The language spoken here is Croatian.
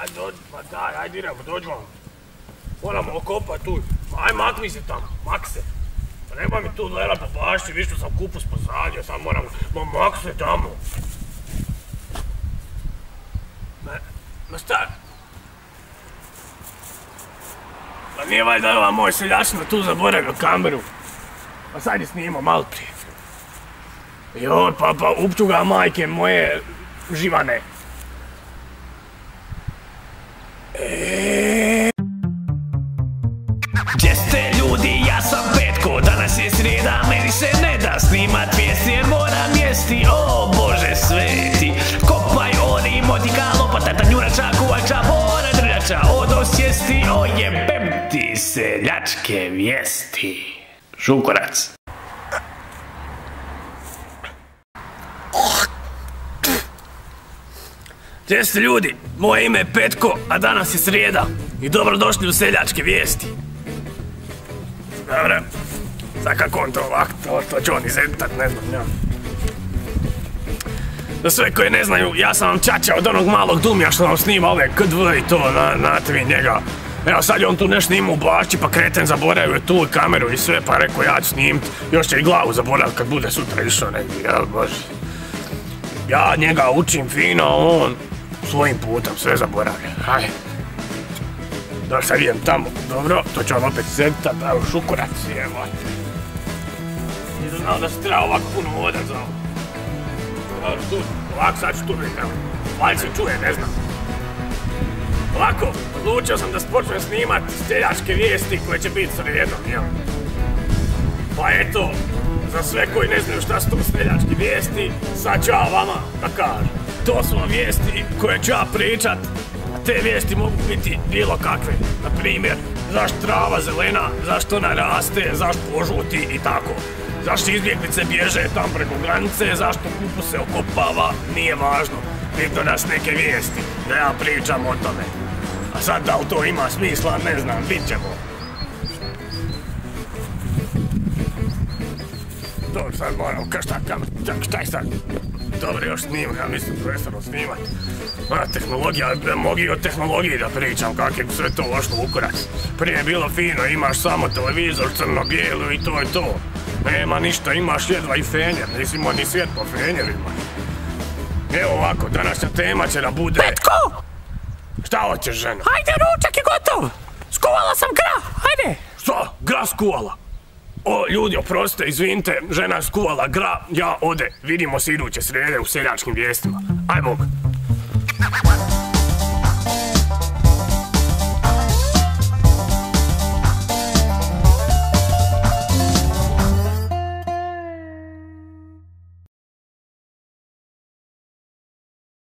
Ajde dođi, pa daj, ajde idemo, dođemo. Moramo okopat tu. Aj makni se tamo, mak se. Pa nemoj mi tu lerat po bašći, viš što sam kupus posadio, sad moram, mak se tamo. Ma šta? Pa nije valjda ova moj seljačina tu zaboravio kameru. Pa sad je snimao malo prije. Joj, pa upću ga majke moje živane. Gdje ste ljudi, ja sam Petko, danas je srijeda, meni se ne da snimat vijesti jer moram jesti, o Bože sveti. Kopaj oni, motika, lopata, tanjurača, kuvača, bora, drljača, odo sjesti, o jebem ti seljačke vijesti. Šukorac. Gdje ste ljudi, moje ime je Petko, a danas je srijeda i dobrodošli u seljačke vijesti. Dobro, sad kako on to ovako, to će on izetat, ne znam, ja. Za sve koji ne znaju, ja sam vam čača od onog malog Dumija što vam snima ove KDV i to, znate vi njega. Evo sad je on tu nešto snima u Bašći, pa kreten zaboravio tu kameru i sve, pa rekao ja ću snimit. Još će i glavu zaboravit kad bude sutra išao negdje, jel bože. Ja njega učim fino, on svojim putom sve zaboravlja, hajde. Da sad idem tamo, dobro, to će on opet zetat, evo šukorac, evo. Nisam znao da se treba ovako puno vodat za ovo. Dobro, tu, ovako sad ću tu biti, evo. Valjda se čuje, ne znam. Ovako, odlučio sam da počnem snimat seljačke vijesti koje će biti srijedom, jel? Pa eto, za sve koji ne znaju šta su to seljačke vijesti, sad ću ja vama da kažem. To su vam vijesti koje ću ja pričat, a te vijesti mogu biti bilo kakve. Naprimjer, zašto trava zelena, zašto ona raste, zašto požuti i tako. Zašto izbjeglice bježe tam preko granice, zašto kupus se okopava, nije važno. Bitno da su neke vijesti, da ja pričam o tome. A sad da li to ima smisla, ne znam, bit ćemo. Dobro, sad moram, šta je sad? Dobro, još snimam, ja mislim prestano snimat. Tehnologija, mogu i o tehnologiji da pričam, kak je sve to ošlo u kurac. Prije je bilo fino, imaš samo televizor crno-bijelu i to je to. Nema ništa, imaš jedva i fenjer, nisi imao ni svijet po fenjerima. Evo ovako, današnja tema će da bude... Petko! Šta hoćeš, žena? Hajde, ručak je gotov! Skuvala sam grah, hajde! Šta? Grah skuvala? O, ljudi, oprostite, izvinite, žena je skuvala grah, ja ode. Vidimo se iduće srijede u seljačkim vijestima. Aj Bog!